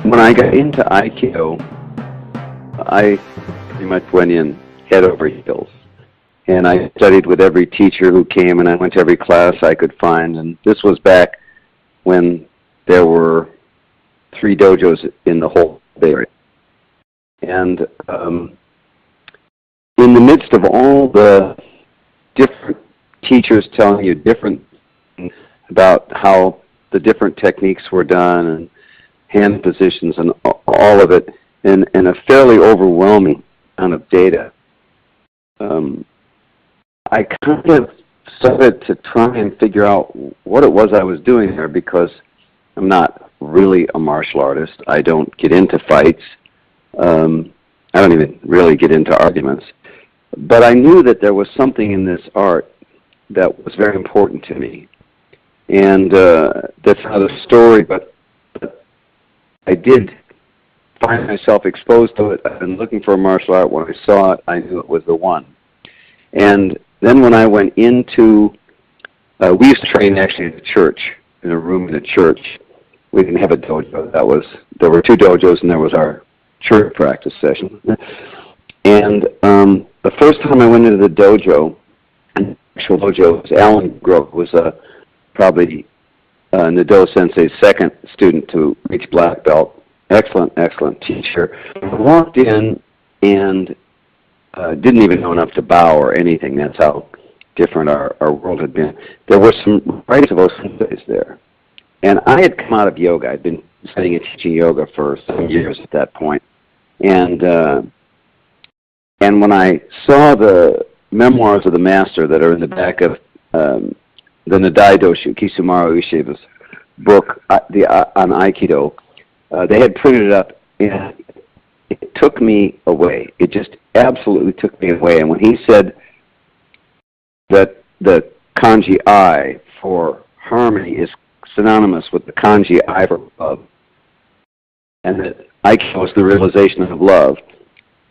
When I got into Aikido, I pretty much went in head over heels. And I studied with every teacher who came, and I went to every class I could find. And this was back when there were 3 dojos in the whole Bay Area. And in the midst of all the different teachers telling you different things about how the different techniques were done and hand positions and all of it, and a fairly overwhelming amount of data, I kind of started to try and figure out what it was I was doing there, because I'm not really a martial artist. I don't get into fights. I don't even really get into arguments. But I knew that there was something in this art that was very important to me. And that's another story, but I did find myself exposed to it. I've been looking for a martial art. When I saw it, I knew it was the one. And then when I went into, we used to train actually in a church, in a room in a church. We didn't have a dojo. There were 2 dojos, and there was our church practice session. And the first time I went into the dojo, an actual dojo, was Alan Grove, was probably Nado Sensei's 2nd student to reach black belt. Excellent, excellent teacher. I walked in and didn't even know enough to bow or anything. That's how different our world had been. There were some writings of Osenseis there. And I had come out of yoga. I'd been studying and teaching yoga for some years at that point. And when I saw the memoirs of the master that are in the back of the Nadai Doshu, Kisumaru Ishiba's book on Aikido, they had printed it up, and it took me away. It just absolutely took me away. And when he said that the kanji I for harmony is synonymous with the kanji I for love, and that Aikido was the realization of love,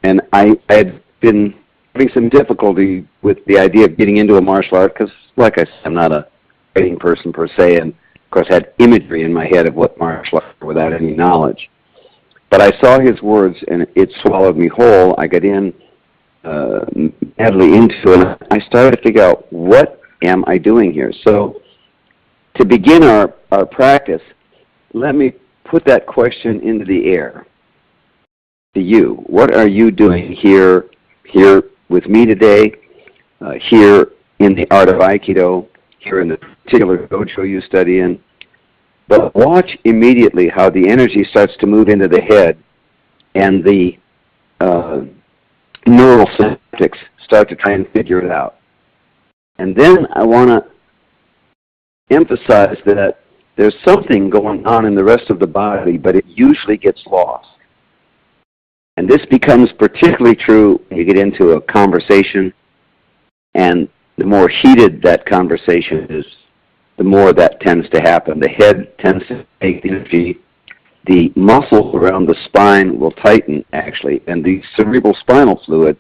and I had been having some difficulty with the idea of getting into a martial art, because, like I said, I'm not a fighting person per se, and of course had imagery in my head of what martial art without any knowledge. But I saw his words, and it swallowed me whole. I got in madly into it, and I started to figure out, what am I doing here? So to begin our practice, let me put that question into the air to you. What are you doing here with me today, here in the art of Aikido, here in the particular dojo you study in? But watch immediately how the energy starts to move into the head, and the neural synaptics start to try and figure it out. And then I want to emphasize that there's something going on in the rest of the body, but it usually gets lost. And this becomes particularly true when you get into a conversation, and the more heated that conversation is, the more that tends to happen. The head tends to take the energy. The muscles around the spine will tighten, actually, and the cerebral spinal fluid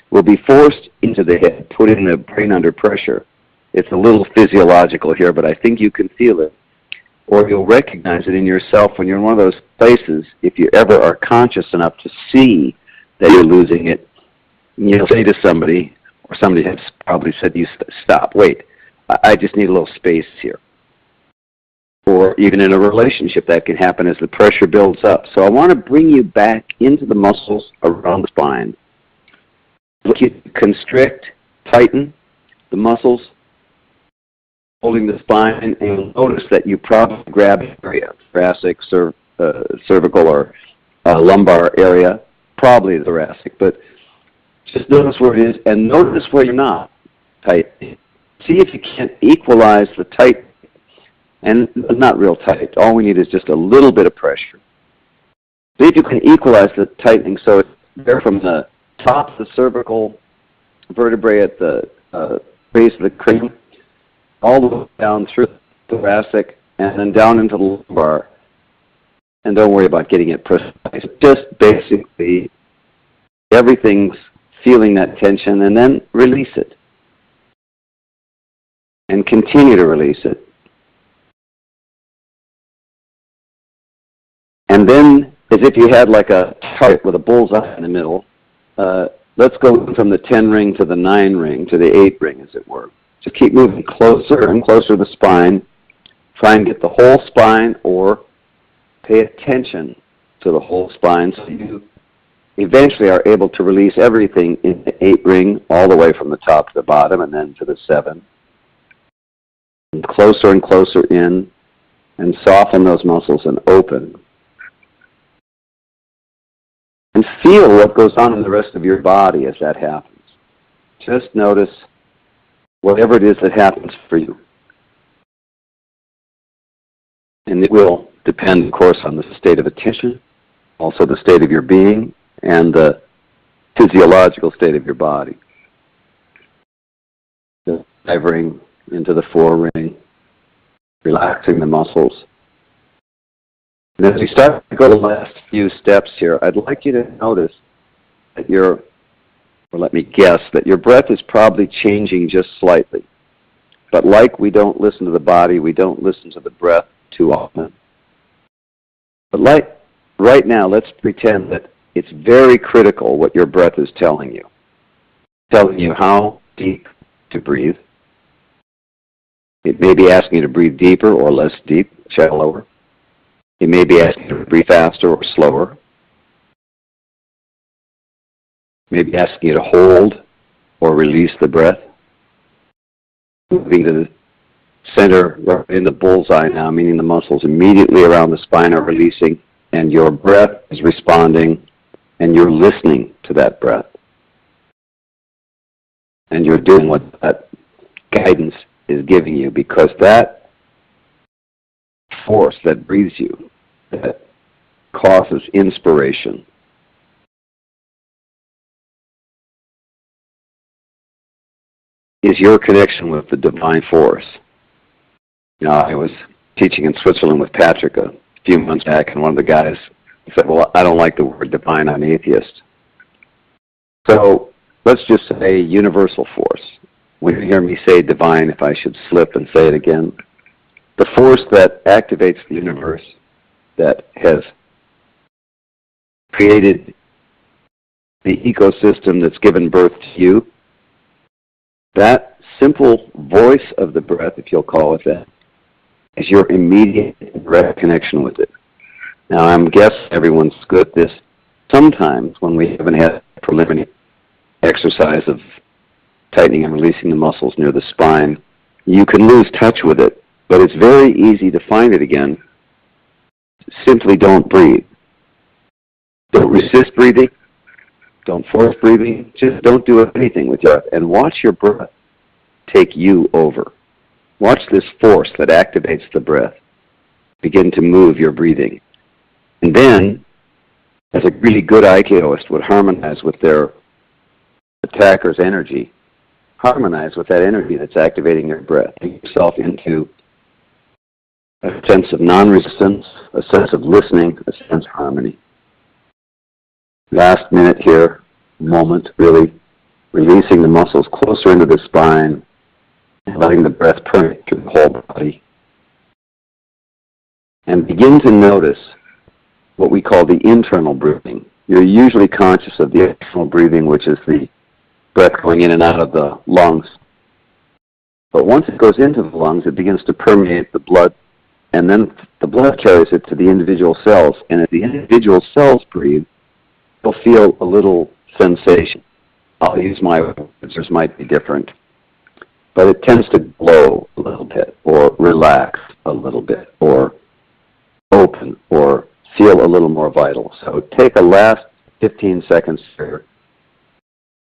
will be forced into the head, put in the brain under pressure. It's a little physiological here, but I think you can feel it. Or you'll recognize it in yourself when you're in one of those places. If you ever are conscious enough to see that you're losing it, you'll say to somebody, or somebody has probably said to you, stop, wait, I just need a little space here. Or even in a relationship, that can happen as the pressure builds up. So I want to bring you back into the muscles around the spine. Look, you constrict, tighten the muscles holding the spine, and you'll notice that you probably grab an area, thoracic, cervical, or lumbar area, probably thoracic, but just notice where it is, and notice where you're not tight. See if you can't equalize the tight, and not real tight. All we need is just a little bit of pressure. See if you can equalize the tightening so it's there from the top of the cervical vertebrae at the base of the cranium, all the way down through the thoracic, and then down into the lumbar. And don't worry about getting it precise. Just basically everything's feeling that tension, and then release it. And continue to release it. And then as if you had like a target with a bullseye in the middle. Let's go from the 10 ring to the 9 ring to the 8 ring, as it were. Just keep moving closer and closer to the spine. Try and get the whole spine, or pay attention to the whole spine, so you eventually are able to release everything in the 8 ring, all the way from the top to the bottom, and then to the 7. And closer in, and soften those muscles and open. And feel what goes on in the rest of your body as that happens. Just notice whatever it is that happens for you. And it will depend, of course, on the state of attention, also the state of your being, and the physiological state of your body. The 5 ring into the 4 ring, relaxing the muscles. And as we start to go to the last few steps here, I'd like you to notice that let me guess, that your breath is probably changing just slightly. But like we don't listen to the body, we don't listen to the breath too often. But like right now, let's pretend that it's very critical what your breath is telling you. Telling you how deep to breathe. It may be asking you to breathe deeper or less deep, shallower. It may be asking you to breathe faster or slower. Maybe asking you to hold or release the breath. Moving to the center, in the bullseye now, meaning the muscles immediately around the spine are releasing, and your breath is responding, and you're listening to that breath. And you're doing what that guidance is giving you, because that force that breathes you, that causes inspiration, is your connection with the divine force. You know, I was teaching in Switzerland with Patrick a few months back, and one of the guys said, well, I don't like the word divine, I'm atheist. So let's just say universal force. When you hear me say divine, if I should slip and say it again, the force that activates the universe, that has created the ecosystem that's given birth to you, that simple voice of the breath, if you'll call it that, is your immediate direct connection with it. Now, I'm guessing everyone's good at this. Sometimes when we haven't had a preliminary exercise of tightening and releasing the muscles near the spine, you can lose touch with it, but it's very easy to find it again. Simply don't breathe. Don't resist breathing. Don't force breathing. Just don't do anything with your breath, and watch your breath take you over. Watch this force that activates the breath begin to move your breathing. And then, as a really good Aikidoist would harmonize with their attacker's energy, harmonize with that energy that's activating your breath. Take yourself into a sense of non-resistance, a sense of listening, a sense of harmony. Last minute here, moment, really releasing the muscles closer into the spine and letting the breath permeate through the whole body. And begin to notice what we call the internal breathing. You're usually conscious of the external breathing, which is the breath going in and out of the lungs. But once it goes into the lungs, it begins to permeate the blood, and then the blood carries it to the individual cells. And as the individual cells breathe, you'll feel a little sensation. I'll use my words, yours might be different. But it tends to glow a little bit, or relax a little bit, or open, or feel a little more vital. So take a last 15 seconds here.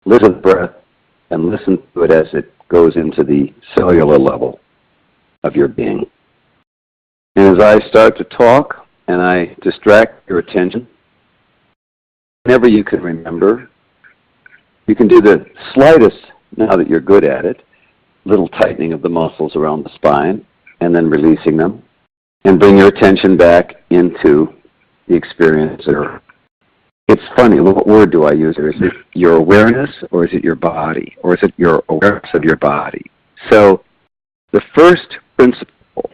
Listen to the breath and listen to it as it goes into the cellular level of your being. And as I start to talk and I distract your attention, whenever you can remember, you can do the slightest, now that you're good at it, little tightening of the muscles around the spine and then releasing them, and bring your attention back into the experience. It's funny, what word do I use? Is it your awareness, or is it your body? Or is it your awareness of your body? So the first principle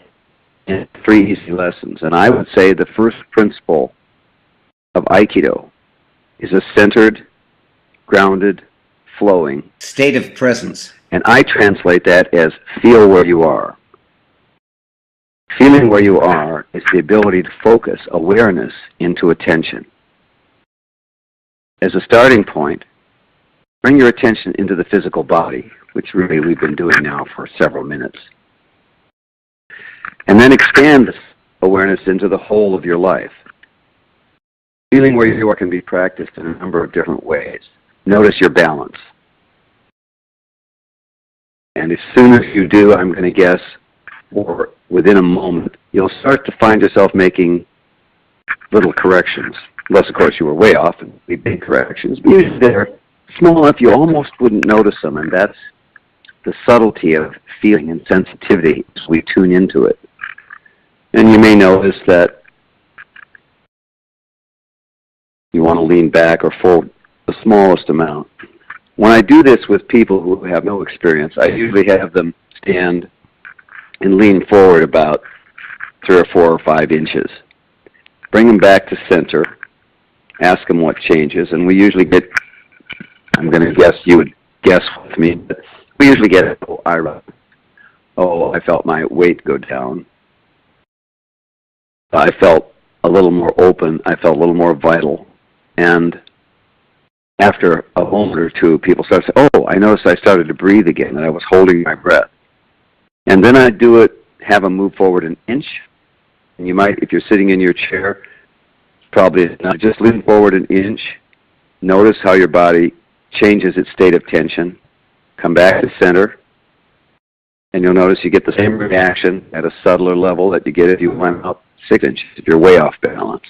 in 3 easy lessons, and I would say the first principle of Aikido is a centered, grounded, flowing state of presence. And I translate that as feel where you are. Feeling where you are is the ability to focus awareness into attention. As a starting point, bring your attention into the physical body, which really we've been doing now for several minutes. And then expand this awareness into the whole of your life. Feeling where you are can be practiced in a number of different ways. Notice your balance. And as soon as you do, I'm going to guess, or within a moment, you'll start to find yourself making little corrections. Unless, of course, you were way off and made big corrections. But usually they're small enough you almost wouldn't notice them. And that's the subtlety of feeling and sensitivity as we tune into it. And you may notice that you want to lean back or forward the smallest amount. When I do this with people who have no experience, I usually have them stand and lean forward about 3 or 4 or 5 inches. Bring them back to center. Ask them what changes. And we usually get, I'm going to guess you would guess with me, but we usually get, I felt my weight go down. I felt a little more open. I felt a little more vital. And after a moment or two, people start to say, I noticed I started to breathe again, and I was holding my breath. And then I do it, have them move forward an inch. And you might, if you're sitting in your chair, probably not, just lean forward an inch. Notice how your body changes its state of tension. Come back to center. And you'll notice you get the same reaction at a subtler level that you get if you went up 6 inches, if you're way off balance.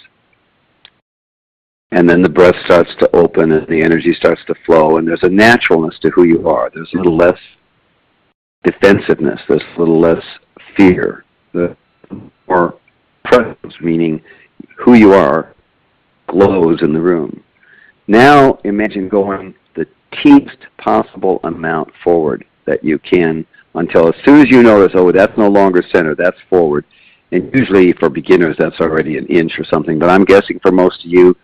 And then the breath starts to open and the energy starts to flow, and there's a naturalness to who you are. There's a little less defensiveness. There's a little less fear. The more presence, meaning who you are, glows in the room. Now imagine going the teeniest possible amount forward that you can until as soon as you notice, that's no longer center, that's forward. And usually for beginners, that's already an inch or something. But I'm guessing for most of you,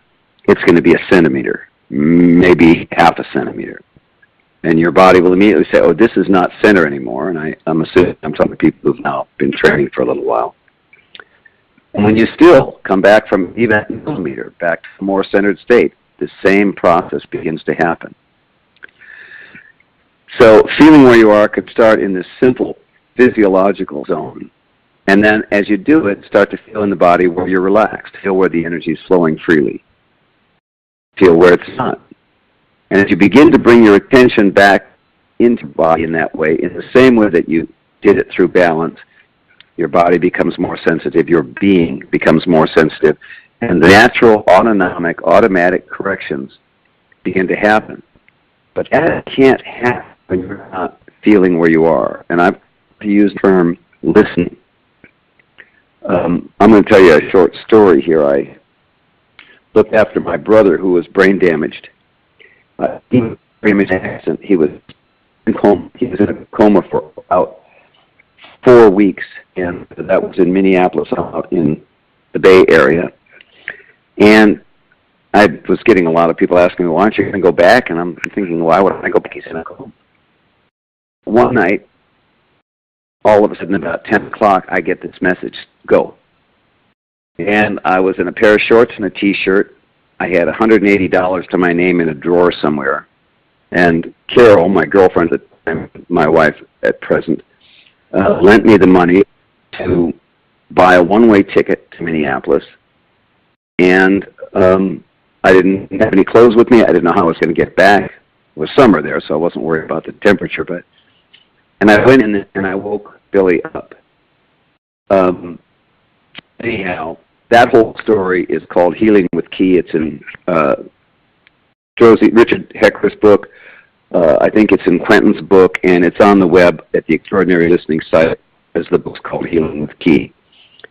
it's going to be a centimeter, maybe half a centimeter. And your body will immediately say, this is not center anymore. And I'm assuming I'm talking to people who've now been training for a little while. And when you still come back from even a millimeter back to a more centered state, the same process begins to happen. So feeling where you are could start in this simple physiological zone. And then as you do it, start to feel in the body where you're relaxed. Feel where the energy is flowing freely. Feel where it's not. And as you begin to bring your attention back into the body in that way, in the same way that you did it through balance, your body becomes more sensitive, your being becomes more sensitive, and the natural, automatic corrections begin to happen. But that can't happen when you're not feeling where you are. And I've used the term listening. I'm going to tell you a short story here. I looked after my brother who was brain damaged. He was in an accident. He was in coma. He was in a coma for about 4 weeks, and that was in Minneapolis, out in the Bay Area. And I was getting a lot of people asking me, why aren't you going to go back? And I'm thinking, why would I go back? He said, one night, all of a sudden about 10 o'clock, I get this message, go. And I was in a pair of shorts and a T-shirt. I had $180 to my name in a drawer somewhere. And Carol, my girlfriend at the time, my wife at present, lent me the money to buy a one-way ticket to Minneapolis. And I didn't have any clothes with me. I didn't know how I was going to get back. It was summer there, so I wasn't worried about the temperature. And I went in and I woke Billy up. Anyhow, that whole story is called Healing with Ki. It's in Richard Hecker's book. I think it's in Quentin's book, and it's on the web at the Extraordinary Listening site as the book's called Healing with Ki,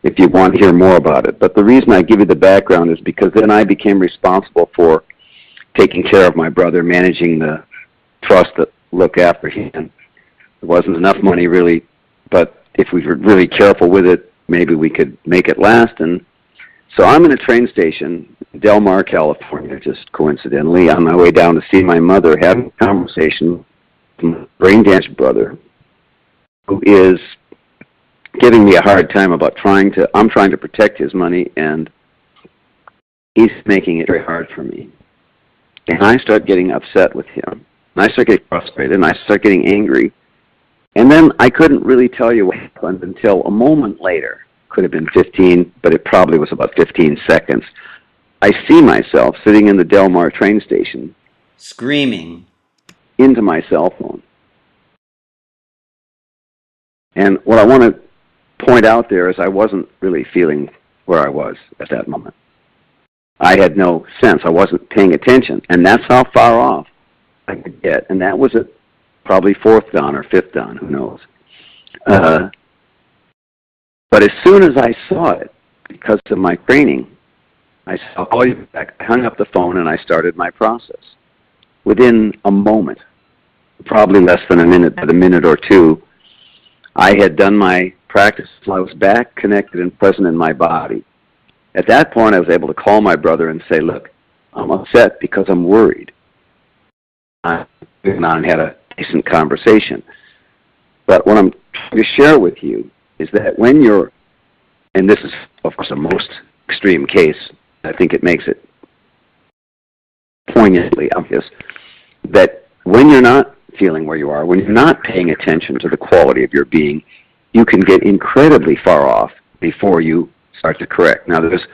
if you want to hear more about it. But the reason I give you the background is because then I became responsible for taking care of my brother, managing the trust that looked after him. There wasn't enough money, really, but if we were really careful with it, maybe we could make it last. And So I'm in a train station in Del Mar, California, just coincidentally, on my way down to see my mother, having a conversation with my brain-damaged brother, who is giving me a hard time about I'm trying to protect his money, and he's making it very hard for me. And I start getting upset with him. And I start getting frustrated, and I start getting angry. And then I couldn't really tell you what happened until a moment later. Could have been 15, but it probably was about 15 seconds. I see myself sitting in the Del Mar train station, screaming into my cell phone. And what I want to point out there is I wasn't really feeling where I was at that moment. I had no sense. I wasn't paying attention. And that's how far off I could get. And that was at probably 4th dawn or 5th dawn, who knows. But as soon as I saw it, because of my training, I said, I'll call you back. I hung up the phone and I started my process. Within a moment, probably less than a minute or two, I had done my practice. I was back, connected, and present in my body. At that point, I was able to call my brother and say, look, I'm upset because I'm worried. I went on and had a decent conversation. But what I'm trying to share with you is that when you're, and this is, of course, the most extreme case, I think it makes it poignantly obvious, that when you're not feeling where you are, when you're not paying attention to the quality of your being, you can get incredibly far off before you start to correct. Now, there's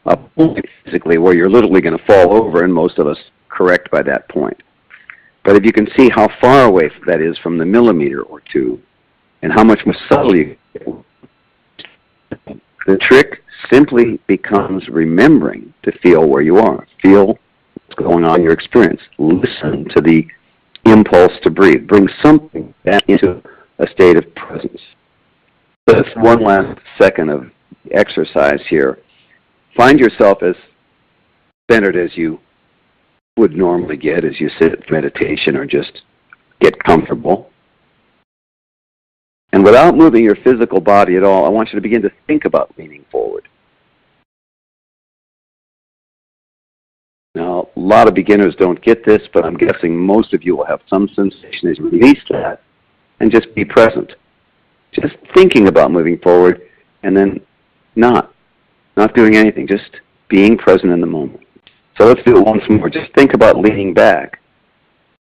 a point physically where you're literally going to fall over, and most of us correct by that point. But if you can see how far away that is from the millimeter or two, and how much more subtle you get, the trick simply becomes remembering to feel where you are. Feel what's going on in your experience. Listen to the impulse to breathe. Bring something back into a state of presence. That's one last second of exercise here. Find yourself as centered as you would normally get as you sit in meditation or just get comfortable. And without moving your physical body at all, I want you to begin to think about leaning forward. Now, a lot of beginners don't get this, but I'm guessing most of you will have some sensation as you release that and just be present. Just thinking about moving forward and then not doing anything, just being present in the moment. So let's do it once more. Just think about leaning back.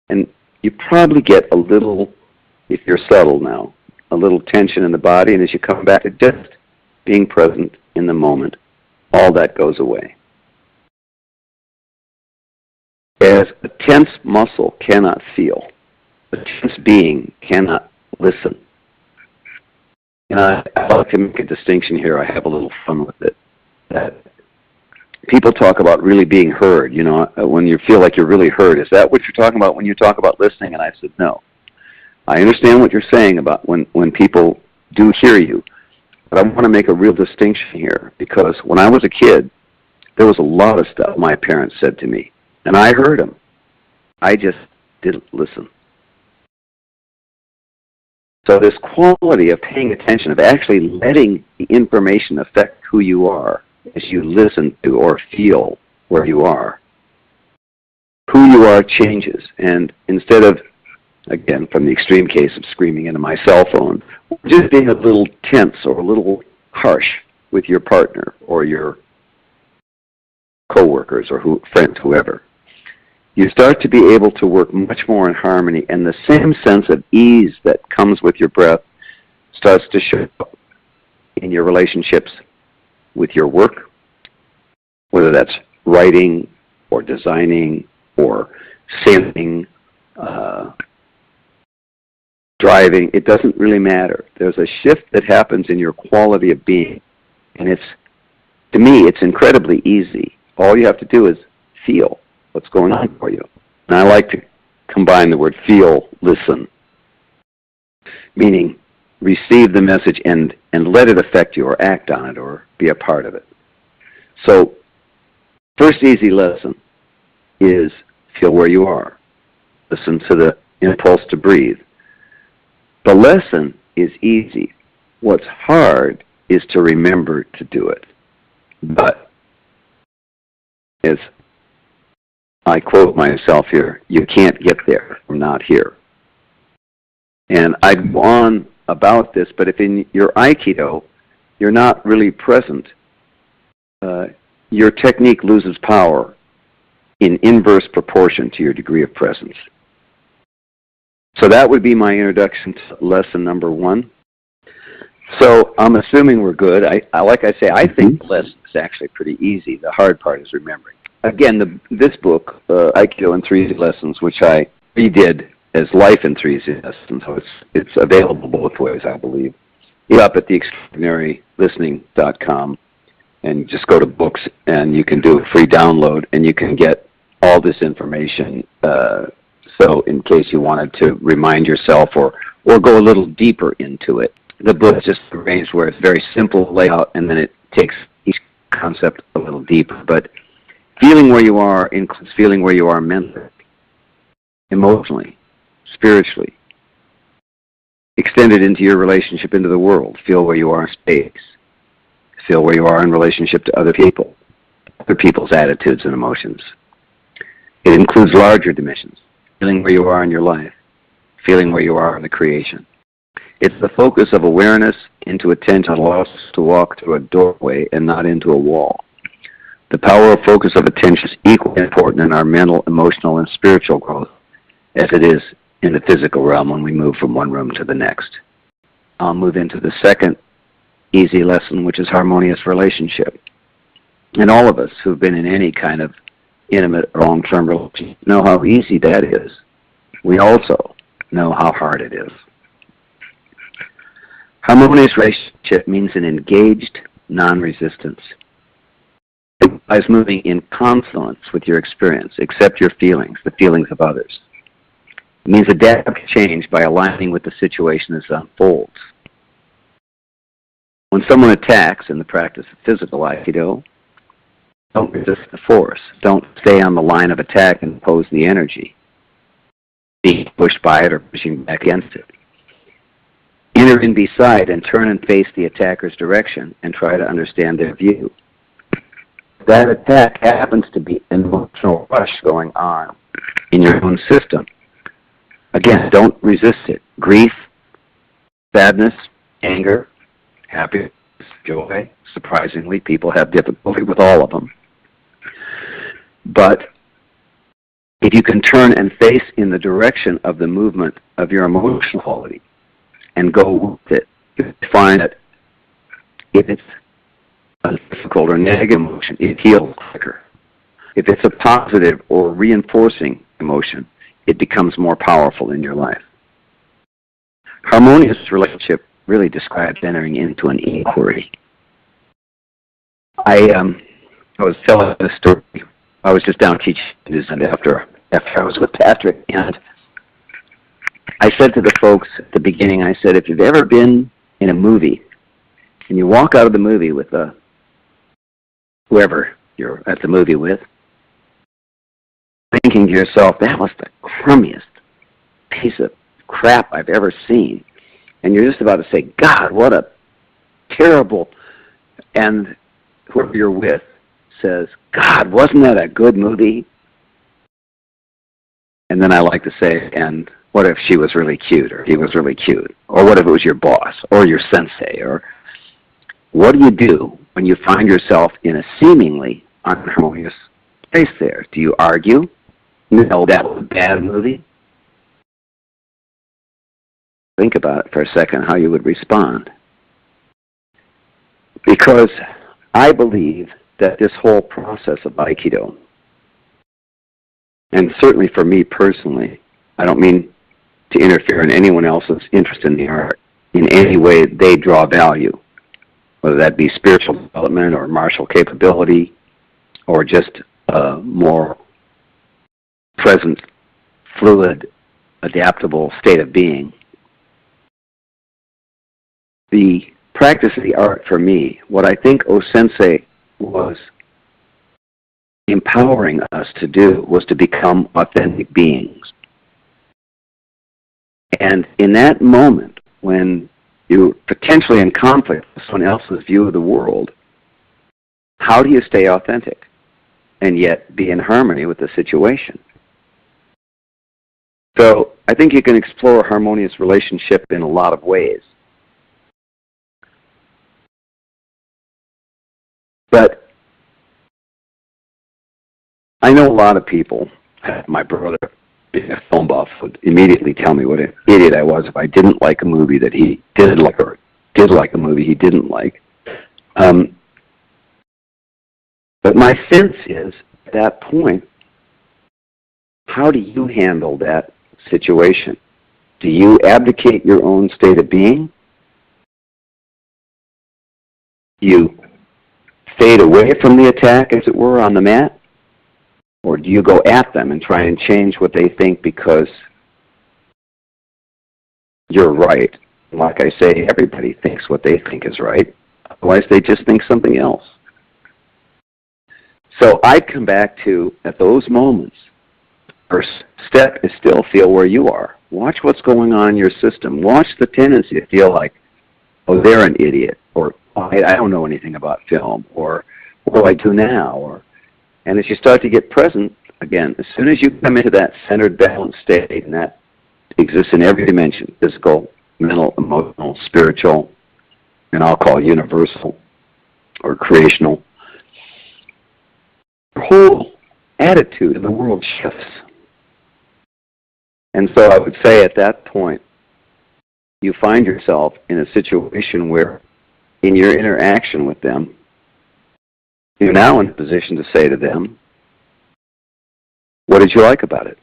And you probably get a little, if you're subtle now, a little tension in the body, and as you come back to just being present in the moment, all that goes away. As a tense muscle cannot feel, a tense being cannot listen. And I like to make a distinction here. I have a little fun with it. That people talk about really being heard, you know, when you feel like you're really heard. Is that what you're talking about when you talk about listening? And I said, no. I understand what you're saying about when people do hear you, but I want to make a real distinction here, because when I was a kid, there was a lot of stuff my parents said to me, and I heard them. I just didn't listen. So this quality of paying attention, of actually letting the information affect who you are as you listen to or feel where you are, who you are changes. And instead of, again, from the extreme case of screaming into my cell phone, just being a little tense or a little harsh with your partner or your coworkers or friends, whoever, you start to be able to work much more in harmony, and the same sense of ease that comes with your breath starts to show up in your relationships with your work, whether that's writing or designing or sailing, driving. It doesn't really matter. There's a shift that happens in your quality of being, and to me, it's incredibly easy. All you have to do is feel what's going on for you. And I like to combine the word feel, listen, meaning receive the message and let it affect you or act on it or be a part of it. So first easy lesson is feel where you are. Listen to the impulse to breathe. The lesson is easy. What's hard is to remember to do it. But as I quote myself here, you can't get there from not here. And I'd go on about this, but if in your Aikido, you're not really present, your technique loses power in inverse proportion to your degree of presence. So that would be my introduction to lesson number 1. So I'm assuming we're good. Like I say, I think the lesson is actually pretty easy. The hard part is remembering. Again, this book, Aikido in 3 Easy Lessons, which I redid as Life in 3 Easy Lessons, so it's available both ways, I believe. It's up at theextraordinarylistening.com, and just go to books, and you can do a free download, and you can get all this information. So in case you wanted to remind yourself or go a little deeper into it. The book is just arranged where it's very simple layout, and then it takes each concept a little deeper. But feeling where you are includes feeling where you are mentally, emotionally, spiritually. Extend it into your relationship into the world. Feel where you are in space. Feel where you are in relationship to other people, other people's attitudes and emotions. It includes larger dimensions. Feeling where you are in your life. Feeling where you are in the creation. It's the focus of awareness into attention allows us to walk through a doorway and not into a wall. The power of focus of attention is equally important in our mental, emotional, and spiritual growth as it is in the physical realm when we move from one room to the next. I'll move into the second easy lesson, which is harmonious relationship. And all of us who've been in any kind of intimate or long-term relationship know how easy that is. We also know how hard it is. Harmonious relationship means an engaged non-resistance. It implies moving in consonance with your experience, accept your feelings, the feelings of others. It means adapt to change by aligning with the situation as it unfolds. When someone attacks in the practice of physical Aikido, don't resist the force. Don't stay on the line of attack and oppose the energy, being pushed by it or pushing back against it. Enter in beside and turn and face the attacker's direction and try to understand their view. That attack happens to be an emotional rush going on in your own system. Again, don't resist it. Grief, sadness, anger, happiness, joy. Surprisingly, people have difficulty with all of them. But if you can turn and face in the direction of the movement of your emotional quality and go with it, you find that if it's a difficult or negative emotion, it heals quicker. If it's a positive or reinforcing emotion, it becomes more powerful in your life. Harmonious relationship really describes entering into an inquiry. I was telling this story. I was just down teaching after I was with Patrick, and I said to the folks at the beginning, I said, if you've ever been in a movie and you walk out of the movie with whoever you're at the movie with, thinking to yourself, that was the crummiest piece of crap I've ever seen. And you're just about to say, God, what a terrible, and whoever you're with says, God, wasn't that a good movie? And then I like to say, and what if she was really cute, or he was really cute? Or what if it was your boss, or your sensei? Or what do you do when you find yourself in a seemingly unharmonious place there? Do you argue? No, that was a bad movie. Think about it for a second, how you would respond. Because I believe that this whole process of Aikido, and certainly for me personally, I don't mean to interfere in anyone else's interest in the art in any way they draw value, whether that be spiritual development or martial capability or just a more present, fluid, adaptable state of being. The practice of the art for me, what I think O-sensei was empowering us to do was to become authentic beings. And in that moment, when you're potentially in conflict with someone else's view of the world, how do you stay authentic? and yet be in harmony with the situation. So I think you can explore a harmonious relationship in a lot of ways. But I know a lot of people, my brother, being a film buff, would immediately tell me what an idiot I was if I didn't like a movie that he did like, or did like a movie he didn't like. But my sense is, at that point, how do you handle that situation? Do you abdicate your own state of being? You fade away from the attack, as it were, on the mat? Or do you go at them and try and change what they think because you're right? Like I say, everybody thinks what they think is right. Otherwise, they just think something else. So I come back to, at those moments, first step is still feel where you are. Watch what's going on in your system. Watch the tendency to feel like, oh, they're an idiot, or oh, I don't know anything about film, or what do I do now? And as you start to get present, again, as soon as you come into that centered, balanced state, and that exists in every dimension, physical, mental, emotional, spiritual, and I'll call universal or creational, your whole attitude of the world shifts. And so I would say at that point, you find yourself in a situation where, in your interaction with them, you're now in a position to say to them, what did you like about it?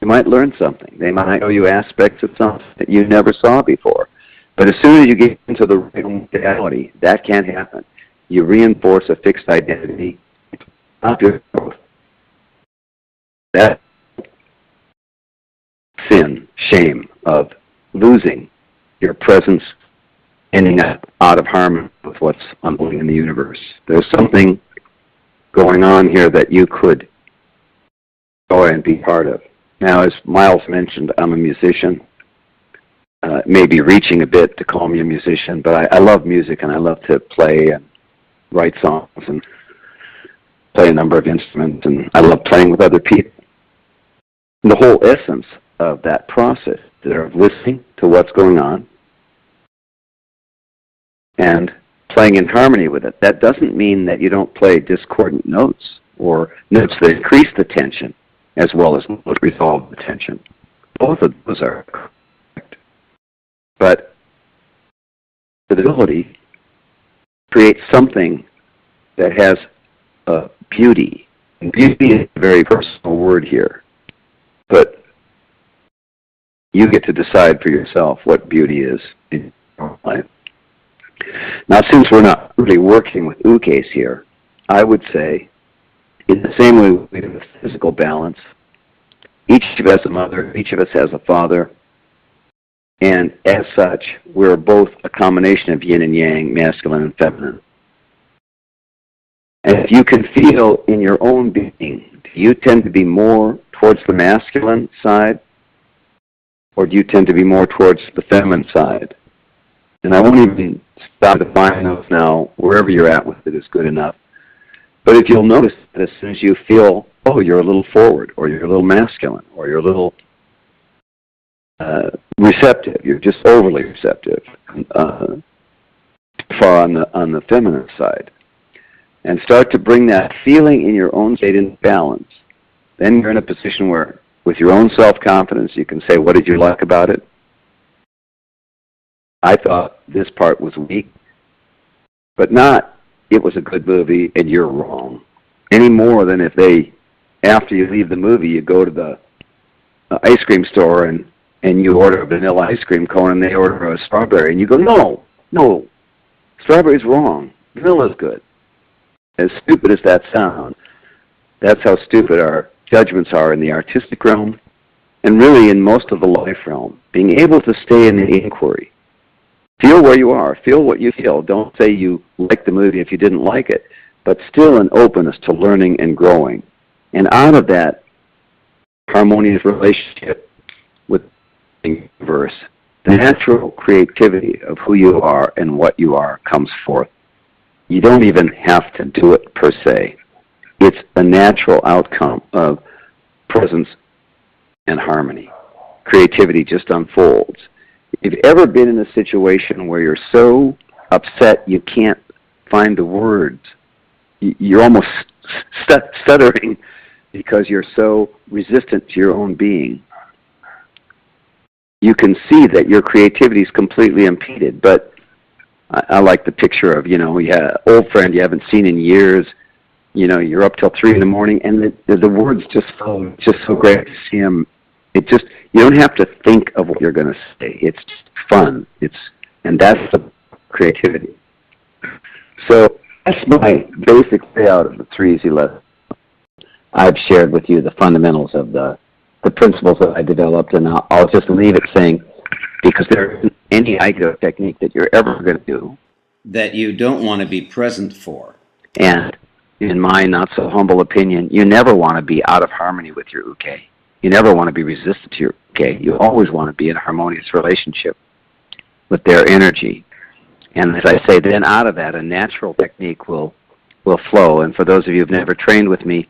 You might learn something. They might show you aspects of something that you never saw before. But as soon as you get into the reality, that can't happen. You reinforce a fixed identity. Stop your growth. That sin, shame of losing your presence, ending up out of harmony with what's unfolding in the universe. There's something going on here that you could go and be part of. Now, as Miles mentioned, I'm a musician. Maybe reaching a bit to call me a musician, but I love music, and I love to play and write songs and play a number of instruments, and I love playing with other people. And the whole essence of that process of listening to what's going on and playing in harmony with it. That doesn't mean that you don't play discordant notes or notes that increase the tension as well as resolve the tension. Both of those are correct. But the ability creates something that has beauty. And beauty is a very personal word here. But you get to decide for yourself what beauty is in your life. Now, since we're not really working with ukes here, I would say, in the same way we do with physical balance, each of us has a mother, each of us has a father, and as such, we're both a combination of yin and yang, masculine and feminine. And if you can feel in your own being, do you tend to be more towards the masculine side, or do you tend to be more towards the feminine side? And I won't even stop defining those now. Wherever you're at with it is good enough. But if you'll notice that as soon as you feel, oh, you're a little forward, or you're a little masculine, or you're a little receptive, you're just overly receptive, far on the feminine side, and start to bring that feeling in your own state into balance, then you're in a position where, with your own self-confidence, you can say, what did you like about it? I thought this part was weak, but not, it was a good movie and you're wrong. Any more than if they, after you leave the movie, you go to the ice cream store and you order a vanilla ice cream cone and they order a strawberry and you go, no, strawberry's wrong, vanilla's good. As stupid as that sounds, that's how stupid our judgments are in the artistic realm and really in most of the life realm. Being able to stay in the inquiry. Feel where you are. Feel what you feel. Don't say you liked the movie if you didn't like it, but still an openness to learning and growing. And out of that harmonious relationship with the universe, the natural creativity of who you are and what you are comes forth. You don't even have to do it per se. It's a natural outcome of presence and harmony. Creativity just unfolds. If you've ever been in a situation where you're so upset you can't find the words, you're almost stuttering because you're so resistant to your own being, you can see that your creativity is completely impeded. But I like the picture of, you have an old friend you haven't seen in years, you're up till 3 in the morning, and the words just flow. It's just so great to see them. You don't have to think of what you're going to say. It's just fun. And that's the creativity. So that's my basic layout of the 3 easy lessons. I've shared with you the fundamentals of the principles that I developed, and I'll just leave it saying, because there isn't any Aikido technique that you're ever going to do that you don't want to be present for. And in my not so humble opinion, you never want to be out of harmony with your uke. You never want to be resistant to your uke. You always want to be in a harmonious relationship with their energy. And as I say, then out of that, a natural technique will flow. And for those of you who've never trained with me,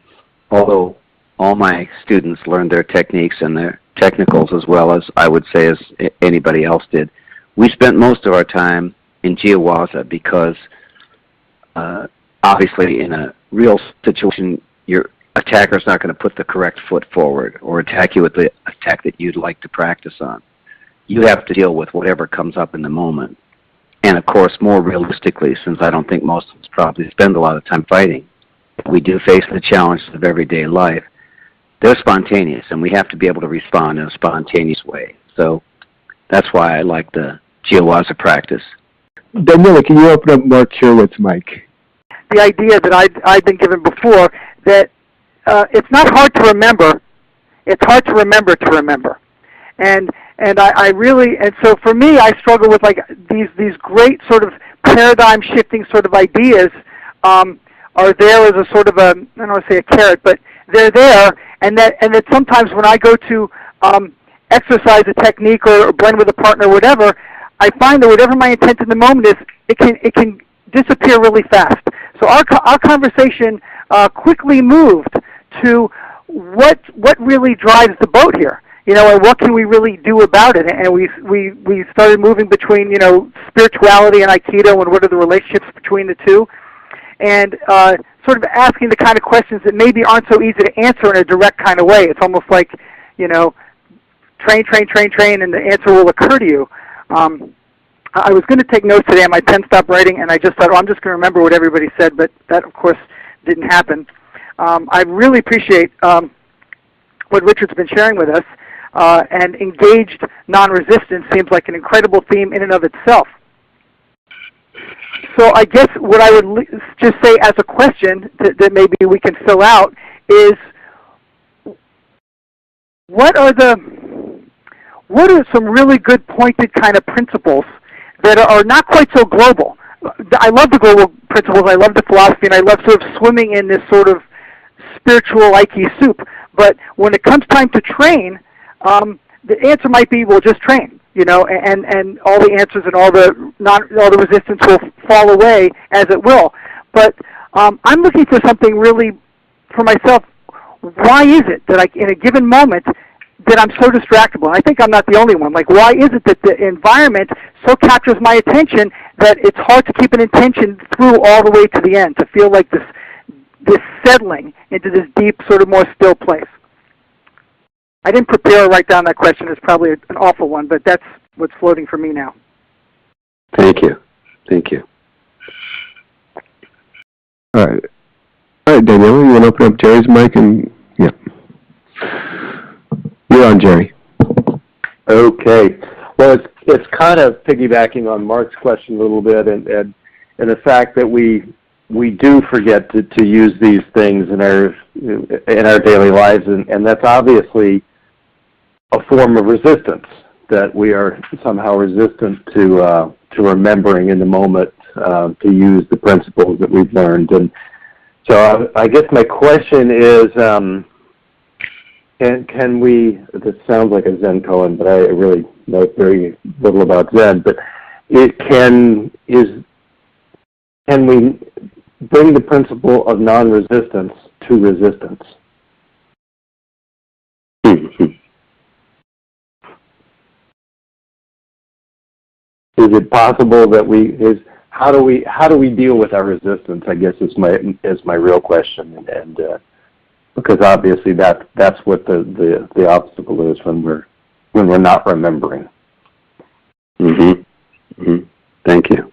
although all my students learned their techniques and their technicals as well as, I would say, as anybody else did, we spent most of our time in jiwaza because obviously in a real situation, your attacker's not going to put the correct foot forward or attack you with the attack that you'd like to practice on. You have to deal with whatever comes up in the moment. And of course, more realistically, since I don't think most of us probably spend a lot of time fighting, we do face the challenges of everyday life. They're spontaneous, and we have to be able to respond in a spontaneous way. So that's why I like the jiwaza practice. Daniela, can you open up Mark Sherwood's mic? The idea that I'd been given before, that it's not hard to remember, it's hard to remember. And I really, and so for me, I struggle with like these great sort of paradigm shifting sort of ideas are there as a sort of a, I don't want to say a carrot, but they're there, and that sometimes when I go to exercise a technique or blend with a partner or whatever, I find that whatever my intent in the moment is, it can disappear really fast. So our conversation quickly moved to what really drives the boat here, and what can we really do about it? And we started moving between spirituality and Aikido, and what are the relationships between the two, and sort of asking the kind of questions that maybe aren't so easy to answer in a direct kind of way. It's almost like train, and the answer will occur to you. I was going to take notes today, and my pen stopped writing, and I just thought, I'm just going to remember what everybody said, but that, of course, didn't happen. I really appreciate what Richard's been sharing with us, and engaged non-resistance seems like an incredible theme in and of itself. So I guess what I would just say as a question that maybe we can fill out is, what are some really good pointed kind of principles that are not quite so global? I love the global principles, I love the philosophy, and I love sort of swimming in this sort of spiritual Aiki soup. But when it comes time to train, the answer might be, well, just train, and all the answers and all the resistance will fall away as it will. But I'm looking for something really, for myself, why is it that in a given moment that I'm so distractible? And I think I'm not the only one. Like, why is it that the environment so captures my attention that it's hard to keep an intention through all the way to the end, to feel like this settling into this deep, sort of more still place? I didn't prepare or write down that question. It's probably an awful one, but that's what's floating for me now. Thank you. Thank you. All right, Daniela, you want to open up Jerry's mic? And yeah, you're on, Jerry. Okay. Well, it's kind of piggybacking on Mark's question a little bit, and the fact that we do forget to use these things in our daily lives, and that's obviously a form of resistance, that we are somehow resistant to remembering in the moment to use the principles that we've learned. And so I guess my question is, can we, this sounds like a Zen koan, but I really know very little about Zen, but can we bring the principle of non-resistance to resistance? Is it possible that how do we deal with our resistance, I guess is my real question, and because obviously that's what the obstacle is when we're not remembering. Thank you.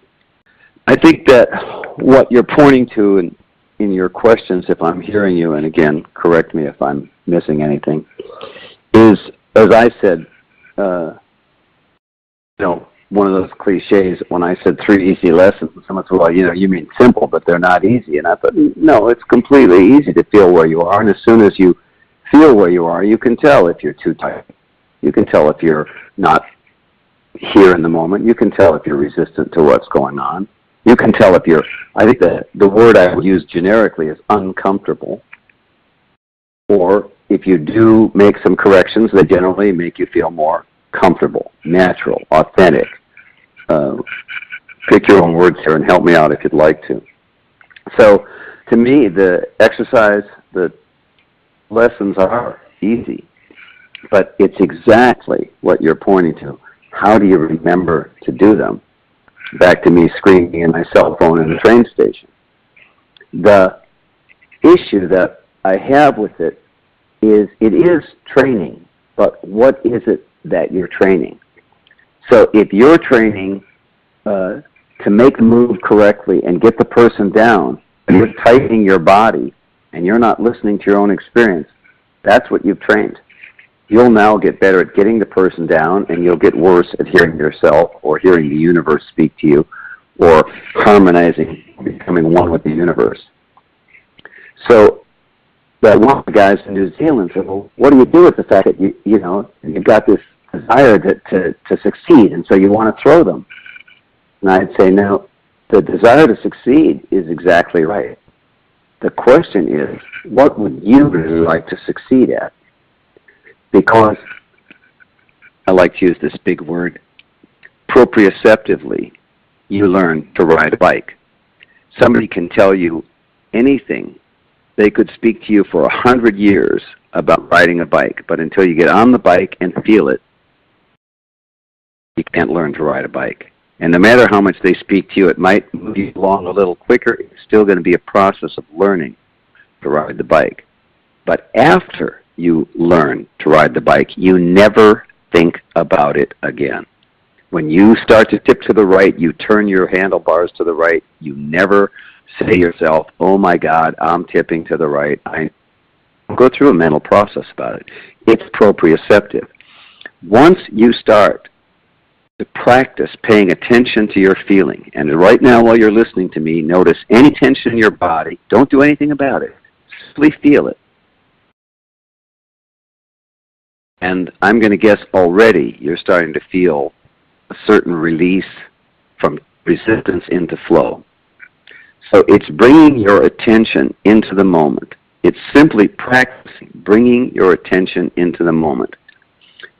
I think that what you're pointing to in your questions, if I'm hearing you, and again, correct me if I'm missing anything, is, as I said, one of those cliches, when I said 3 easy lessons, someone said, well, you mean simple, but they're not easy. And I thought, no, it's completely easy to feel where you are. And as soon as you feel where you are, you can tell if you're too tight. You can tell if you're not here in the moment. You can tell if you're resistant to what's going on. You can tell if you're, I think that the word I would use generically is uncomfortable. Or if you do make some corrections, they generally make you feel more comfortable, natural, authentic. Pick your own words here and help me out if you'd like to. So, to me, the exercise, the lessons are easy, but it's exactly what you're pointing to. How do you remember to do them? Back to me screaming in my cell phone in the train station. The issue that I have with it is training, but what is it that you're training? So if you're training to make the move correctly and get the person down, and you're tightening your body, and you're not listening to your own experience, that's what you've trained. You'll now get better at getting the person down, and you'll get worse at hearing yourself or hearing the universe speak to you or harmonizing, becoming one with the universe. So that one of the guys in New Zealand said, well, what do you do with the fact that you've got this desire to succeed, and so you want to throw them? And I'd say, no, the desire to succeed is exactly right. The question is, what would you really like to succeed at? Because I like to use this big word, proprioceptively, you learn to ride a bike. Somebody can tell you anything. They could speak to you for 100 years about riding a bike, but until you get on the bike and feel it, you can't learn to ride a bike. And no matter how much they speak to you, it might move you along a little quicker. It's still going to be a process of learning to ride the bike. But after you learn to ride the bike, you never think about it again. When you start to tip to the right, you turn your handlebars to the right. You never say to yourself, oh my God, I'm tipping to the right. I go through a mental process about it. It's proprioceptive. Once you start to practice paying attention to your feeling, and right now while you're listening to me, notice any tension in your body. Don't do anything about it. Simply feel it. And I'm going to guess already you're starting to feel a certain release from resistance into flow. So it's bringing your attention into the moment. It's simply practicing bringing your attention into the moment.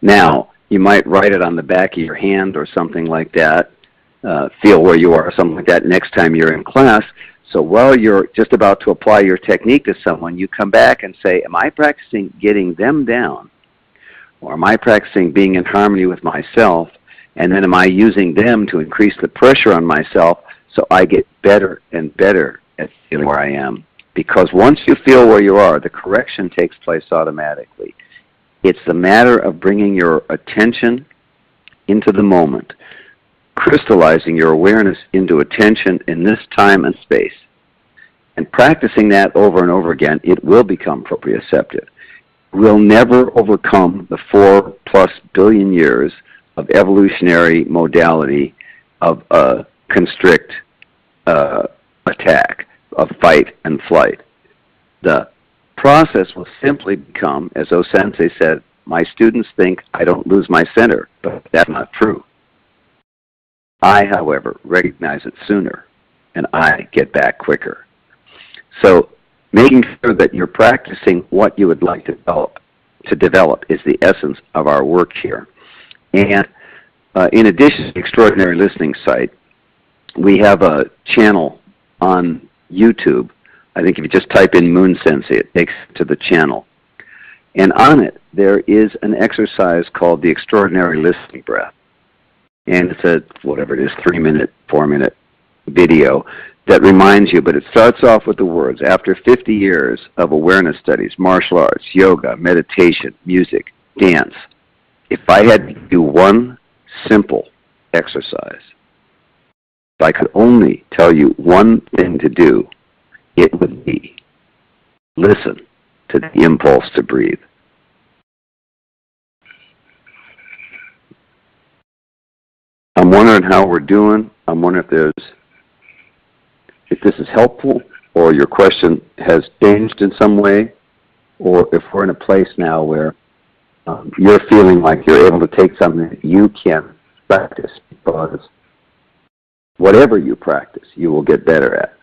Now, you might write it on the back of your hand or something like that, feel where you are, something like that, next time you're in class. So while you're just about to apply your technique to someone, you come back and say, am I practicing getting them down? Or am I practicing being in harmony with myself? And then am I using them to increase the pressure on myself so I get better and better at feeling where I am? Because once you feel where you are, the correction takes place automatically. It's the matter of bringing your attention into the moment, crystallizing your awareness into attention in this time and space. And practicing that over and over again, it will become proprioceptive. We'll never overcome the 4+ billion years of evolutionary modality of constrict, attack, of fight and flight. The process will simply become, as O-Sensei said, my students think I don't lose my center, but that's not true. I, however, recognize it sooner, and I get back quicker. So making sure that you're practicing what you would like to develop is the essence of our work here. And in addition to the Extraordinary Listening site, we have a channel on YouTube. I think if you just type in Moon Sensei, it takes you to the channel. And on it, there is an exercise called the Extraordinary Listening Breath. And it's a, whatever it is, 3-minute, 4-minute video that reminds you, but it starts off with the words, after 50 years of awareness studies, martial arts, yoga, meditation, music, dance, if I had to do one simple exercise, if I could only tell you one thing to do, it would be listen to the impulse to breathe. I'm wondering how we're doing. I'm wondering if this is helpful, or your question has changed in some way, or if we're in a place now where you're feeling like you're able to take something that you can practice, because whatever you practice, you will get better at.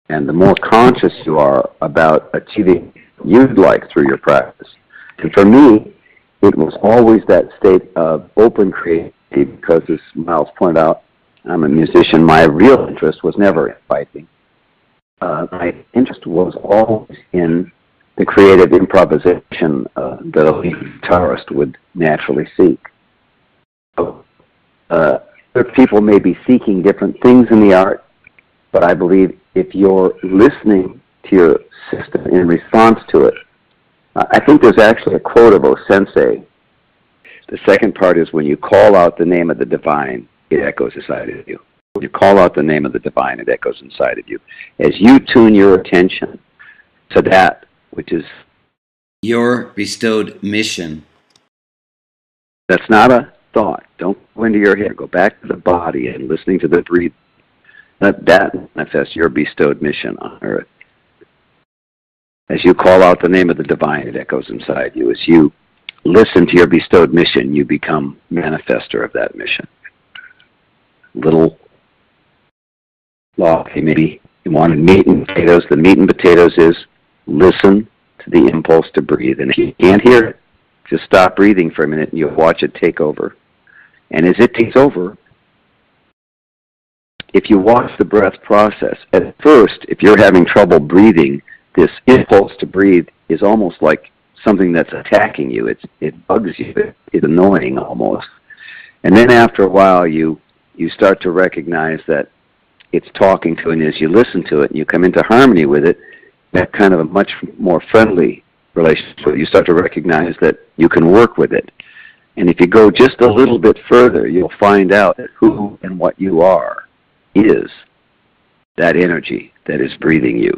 And the more conscious you are about achieving what you'd like through your practice. And for me, it was always that state of open creativity, because as Miles pointed out, I'm a musician. My real interest was never in fighting. My interest was always in the creative improvisation that a lead guitarist would naturally seek. So, other people may be seeking different things in the art, but I believe if you're listening to your system in response to it, I think there's actually a quote of O-sensei. The second part is, when you call out the name of the divine, it echoes inside of you. When you call out the name of the divine, it echoes inside of you. As you tune your attention to that which is your bestowed mission. That's not a thought. Don't go into your head. Go back to the body and listening to the breathing. Let that manifest your bestowed mission on earth. As you call out the name of the divine, it echoes inside you. As you listen to your bestowed mission, you become manifester of that mission. Little law, maybe you wanted meat and potatoes. The meat and potatoes is listen to the impulse to breathe. And if you can't hear it, just stop breathing for a minute and you'll watch it take over. And as it takes over, if you watch the breath process, at first, if you're having trouble breathing, this impulse to breathe is almost like something that's attacking you. It bugs you. It's annoying almost. And then after a while, you start to recognize that it's talking to you, and as you listen to it and you come into harmony with it, that kind of a much more friendly relationship. You start to recognize that you can work with it. And if you go just a little bit further, you'll find out that who and what you are is that energy that is breathing you.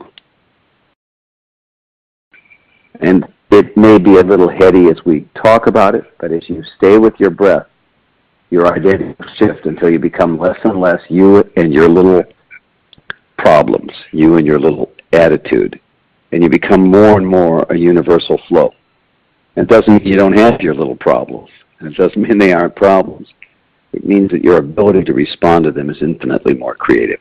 And it may be a little heady as we talk about it, but as you stay with your breath, your identity will shift until you become less and less you and your little problems, you and your little attitude, and you become more and more a universal flow. It doesn't mean you don't have your little problems, and it doesn't mean they aren't problems. It means that your ability to respond to them is infinitely more creative.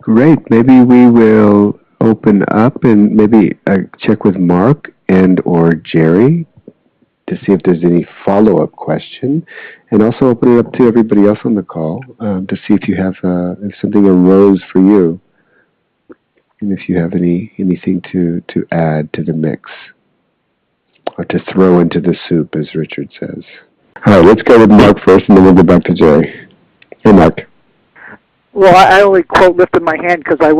Great. Maybe we will open up and maybe check with Mark and or Jerry to see if there's any follow-up question, and also open it up to everybody else on the call to see if you have if something arose for you, and if you have anything to add to the mix or to throw into the soup, as Richard says. All right, let's go with Mark first, and then we'll go back to Jerry. Hey, Mark. Well, I only quote lifted my hand because my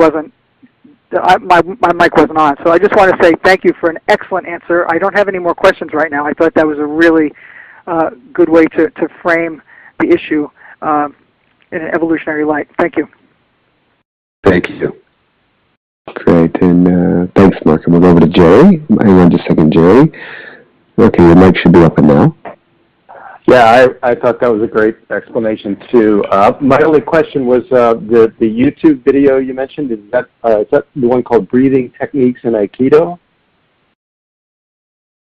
mic wasn't on. So I just want to say thank you for an excellent answer. I don't have any more questions right now. I thought that was a really good way to frame the issue in an evolutionary light. Thank you. Thank you. Great, and thanks, Mark. And we'll go over to Jerry. Hang on just a second, Jerry. Okay, your mic should be open now. Yeah, I thought that was a great explanation too. My only question was the YouTube video you mentioned. Is that the one called Breathing Techniques in Aikido?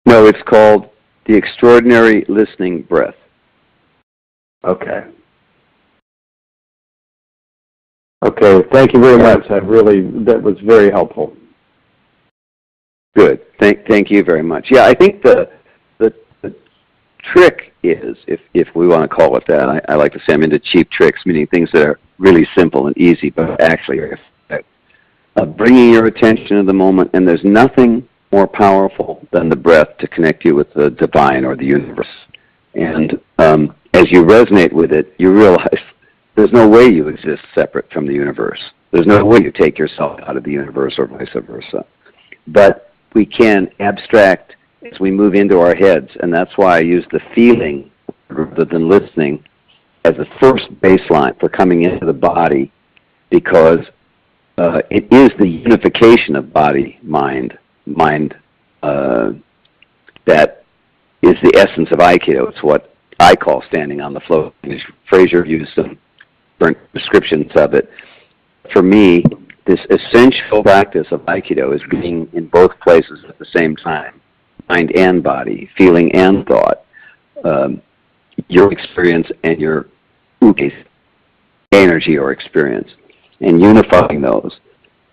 No, it's called The Extraordinary Listening Breath. Okay. Okay, thank you very much. That was very helpful. Good. Thank you very much. Yeah, I think the trick is, if we want to call it that, I like to say I'm into cheap tricks, meaning things that are really simple and easy, but actually are effective. Bringing your attention to the moment, and there's nothing more powerful than the breath to connect you with the divine or the universe. And as you resonate with it, you realize there's no way you exist separate from the universe. There's no way you take yourself out of the universe or vice versa. But we can abstract as we move into our heads, and that's why I use the feeling rather than listening as a first baseline for coming into the body, because it is the unification of body, mind, that is the essence of Aikido. It's what I call standing on the float. Fraser used some different descriptions of it. For me, this essential practice of Aikido is being in both places at the same time, mind and body, feeling and thought, your experience and your uke's energy or experience, and unifying those.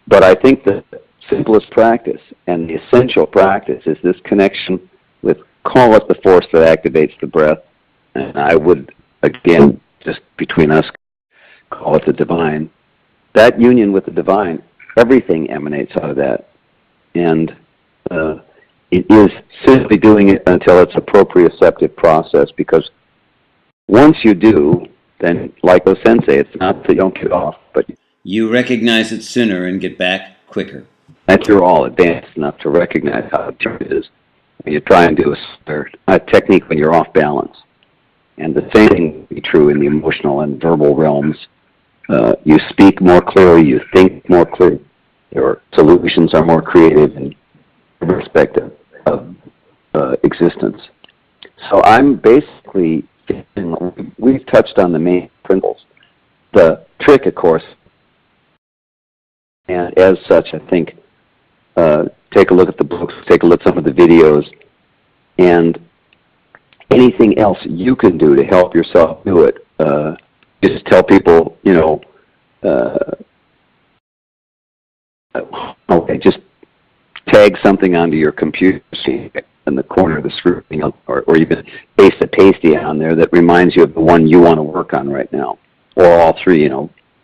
But I think the simplest practice and the essential practice is this connection with, call it the force that activates the breath, and I would, again, just between us, call it the divine. That union with the divine, everything emanates out of that. And it is simply doing it until it's a proprioceptive process, because once you do, then, like O-sensei, it's not that you don't get off, but you recognize it sooner and get back quicker. That you're all advanced enough to recognize how different it is when you try and do a technique when you're off balance. And the same thing would be true in the emotional and verbal realms. You speak more clearly, you think more clearly, your solutions are more creative in respect of existence. So I'm basically, we've touched on the main principles. The trick, of course, and as such, I think, take a look at the books, take a look at some of the videos, and anything else you can do to help yourself do it. Just tell people, okay, just tag something onto your computer in the corner of the screen, or even paste a pasty on there that reminds you of the one you want to work on right now, or all three,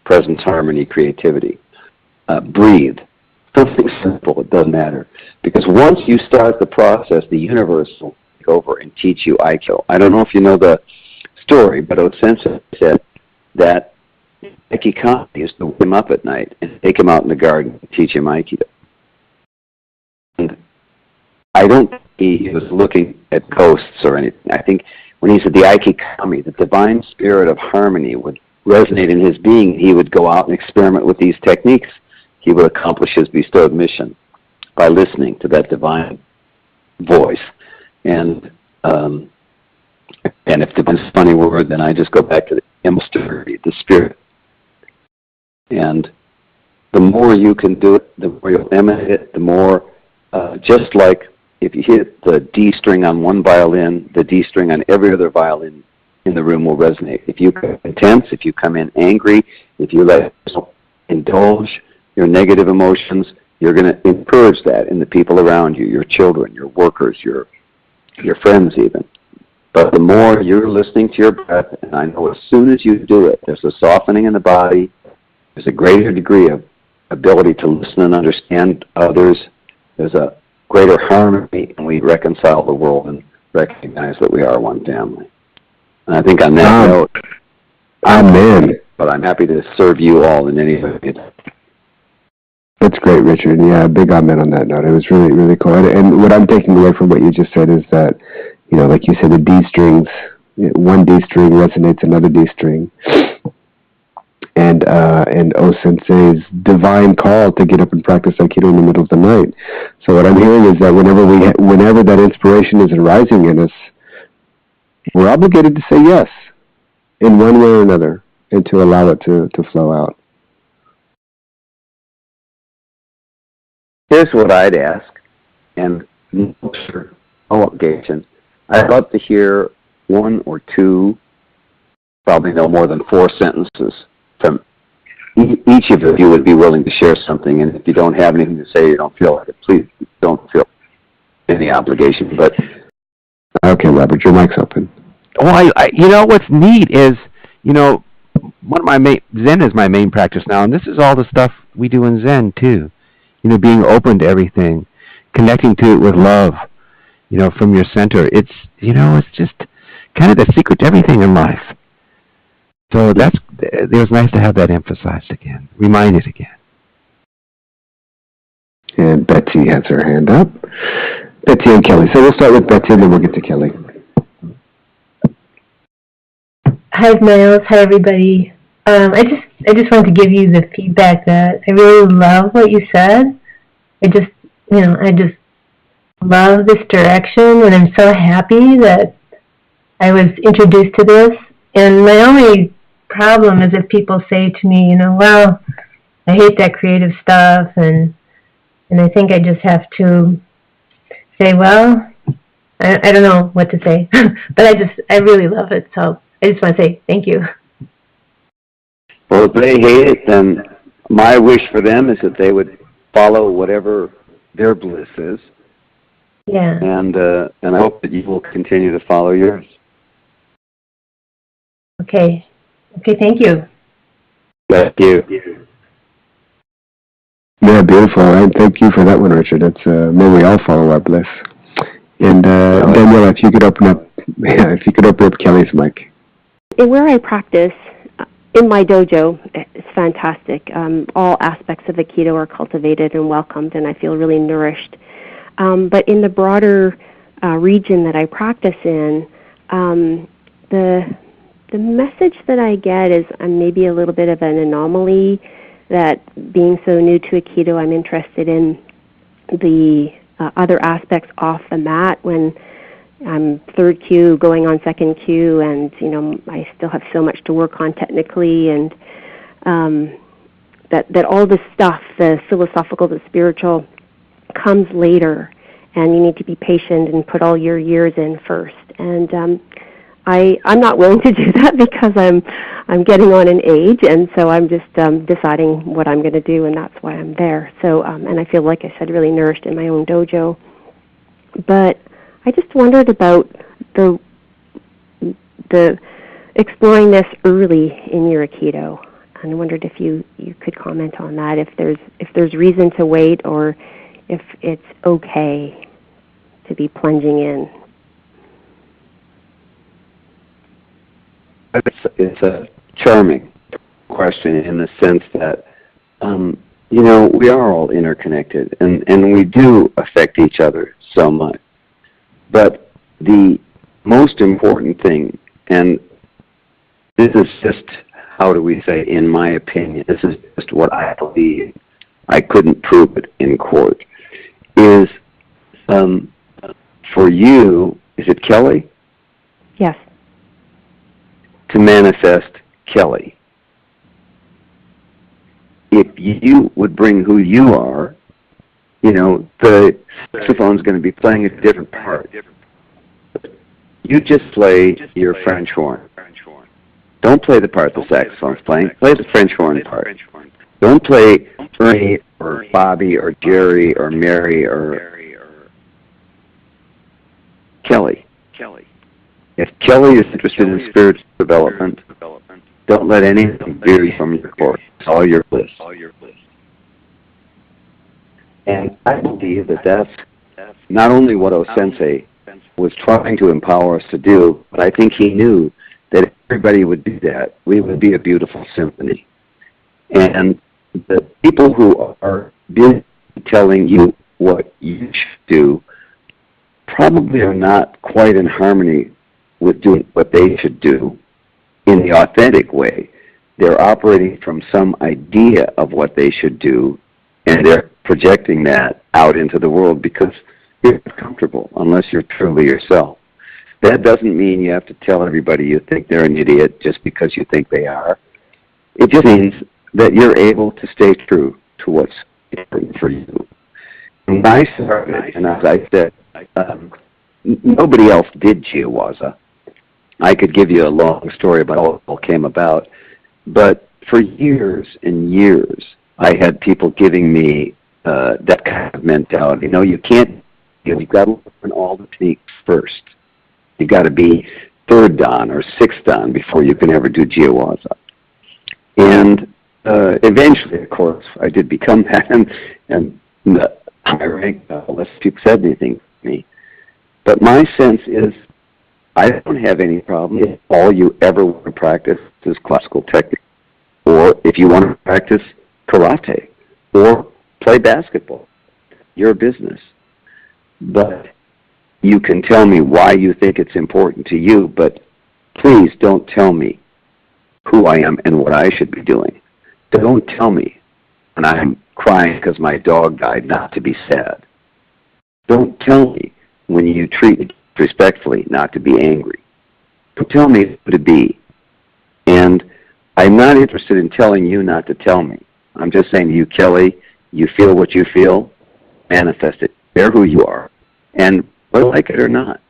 presence, harmony, creativity. Breathe. Something simple, it doesn't matter. Because once you start the process, the universe will take over and teach you Aikido. I don't know if you know the story, but O-sensei said that Kenki used to wake him up at night and take him out in the garden and teach him Aikido. And I don't think he was looking at ghosts or anything. I think when he said the Aikikami, the divine spirit of harmony would resonate in his being, he would go out and experiment with these techniques. He would accomplish his bestowed mission by listening to that divine voice. And if divine is a funny word, then I just go back to the mystery, the spirit. And the more you can do it, the more you'll emanate it, the more, just like if you hit the D string on one violin, the D string on every other violin in the room will resonate. If you come in tense, if you come in angry, if you let yourself indulge your negative emotions, you're going to encourage that in the people around you, your children, your workers, your friends even. But the more you're listening to your breath, and I know as soon as you do it, there's a softening in the body, there's a greater degree of ability to listen and understand others, there's a greater harmony, and we reconcile the world and recognize that we are one family. And I think on that note, Amen. But I'm happy to serve you all in any way. That's great, Richard. Yeah, big amen on that note. It was really, really cool. And what I'm taking away from what you just said is that, like you said, the D strings, one D string resonates another D string. And O-sensei's divine call to get up and practice Aikido in the middle of the night. So what I'm hearing is that whenever that inspiration is arising in us, we're obligated to say yes in one way or another and to allow it to flow out. Here's what I'd ask, and no obligation. I'd love to hear one or two, probably no more than 4 sentences from each of you would be willing to share something. And if you don't have anything to say, you don't feel like it, please don't feel any obligation. But Okay, Robert, your mic's open. Oh, you know what's neat is, you know, one of my Zen is my main practice now, and this is all the stuff we do in Zen too. You know, being open to everything, connecting to it with love, you know, from your center. It's, you know, it's just kind of the secret to everything in life. So it was nice to have that emphasized again, reminded again. And Betsy has her hand up. Betsy and Kelly. So we'll start with Betsy, and then we'll get to Kelly. Hi, Miles. Hi, everybody. I just wanted to give you the feedback that I really love what you said. I just love this direction, and I'm so happy that I was introduced to this. And my only problem is if people say to me, you know, well, I hate that creative stuff, and I think I just have to say, well, I don't know what to say, but I really love it, so I just want to say thank you. Well, if they hate it, then my wish for them is that they would follow whatever their bliss is. Yeah. And I hope that you will continue to follow yours. Okay. Okay, thank you. Thank you. Yeah, beautiful. And thank you for that one, Richard. That's may we all follow our bliss. And Daniela, if you could open up Kelly's mic. Where I practice in my dojo, it's fantastic. All aspects of Aikido are cultivated and welcomed, and I feel really nourished. But in the broader region that I practice in, the message that I get is I'm maybe a little bit of an anomaly, that being so new to Aikido, I'm interested in the other aspects off the mat when I'm third cue going on second cue, and you know I still have so much to work on technically, and that all this stuff, the philosophical, the spiritual, comes later, and you need to be patient and put all your years in first. And I'm not willing to do that because I'm getting on in age, and so I'm just deciding what I'm going to do, and that's why I'm there. So and I feel, like I said, really nourished in my own dojo. But I just wondered about the exploring this early in your Aikido, and I wondered if you could comment on that. If there's reason to wait, or if it's okay to be plunging in. It's a charming question in the sense that, you know, we are all interconnected, and we do affect each other so much. But the most important thing, and this is just, how do we say, in my opinion, this is just what I believe, I couldn't prove it in court, is for you, is it Kelly? Yes. To manifest Kelly. If you would bring who you are, you know, the saxophone's going to be playing a different part. You just play your French horn. Don't play the part the saxophone's playing. Play the French horn part. Don't play Ernie or Bobby or Jerry or Mary or Kelly. If Kelly is interested in spiritual development, don't let anything veer you from your course. It's all your bliss. And I believe that that's not only what O-sensei was trying to empower us to do, but I think he knew that if everybody would do that, we would be a beautiful symphony. And the people who are busy telling you what you should do probably are not quite in harmony with doing what they should do in the authentic way. They're operating from some idea of what they should do, and they're projecting that out into the world because you're not comfortable unless you're truly yourself. That doesn't mean you have to tell everybody you think they're an idiot just because you think they are. It just means that you're able to stay true to what's important for you. When I started, and as I said, nobody else did Chiawaza. I could give you a long story about how it all came about, but for years and years, I had people giving me that kind of mentality. No, you can't. You've got to learn all the techniques first. You got to be third dan or sixth dan before you can ever do jiawaza. And eventually, of course, I did become that, and the high rank, less people said anything to me. But my sense is, I don't have any problem if all you ever want to practice is classical technique, or if you want to practice karate, or play basketball. Your business. But you can tell me why you think it's important to you, but please don't tell me who I am and what I should be doing. Don't tell me when I'm crying because my dog died not to be sad. Don't tell me when you treat me respectfully not to be angry. Don't tell me who to be. And I'm not interested in telling you not to tell me. I'm just saying to you, Kelly, you feel what you feel, manifest it. They're who you are. And whether you like it or not,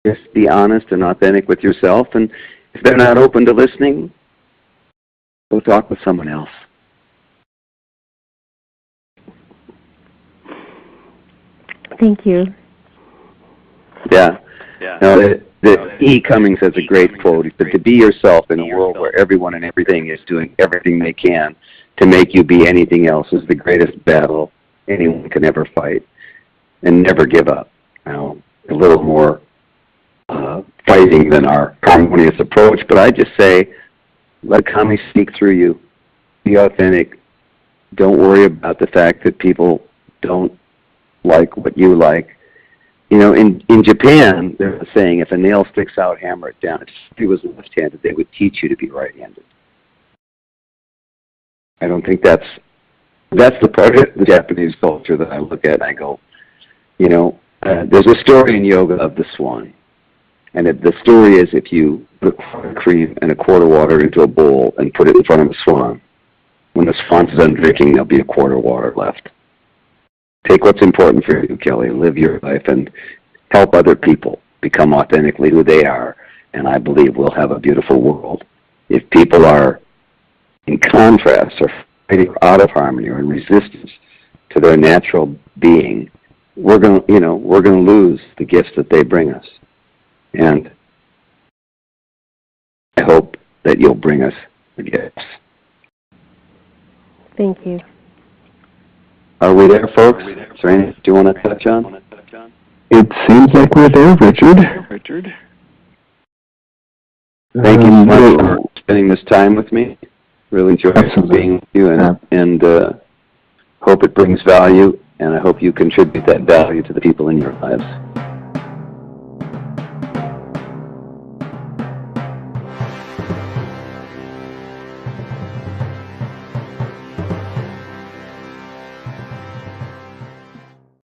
just be honest and authentic with yourself. And if they're not open to listening, go talk with someone else. Thank you. Yeah. No, E. Cummings has a great quote. He said, to be yourself in a world where everyone and everything is doing everything they can to make you be anything else is the greatest battle anyone can ever fight. And never give up. Now, a little more fighting than our harmonious approach, but I just say, let Kami speak through you. Be authentic. Don't worry about the fact that people don't like what you like. You know, in Japan, there's a saying, if a nail sticks out, hammer it down. If it was left-handed, they would teach you to be right-handed. I don't think that's the part of the Japanese culture that I look at and I go, you know, there's a story in yoga of the swan. And the story is if you put a quart of cream and a quart of water into a bowl and put it in front of the swan, when the swan's done drinking, there'll be a quart of water left. Take what's important for you, Kelly. Live your life and help other people become authentically who they are. And I believe we'll have a beautiful world. If people are in contrast or fighting out of harmony or in resistance to their natural being, we're going to lose the gifts that they bring us. And I hope that you'll bring us the gifts. Thank you. Are we there, folks? Is there anything you want to touch on? It seems like we're there, Richard. Thank you so much for spending this time with me. Really enjoyed being with you, and hope it brings value, and I hope you contribute that value to the people in your lives.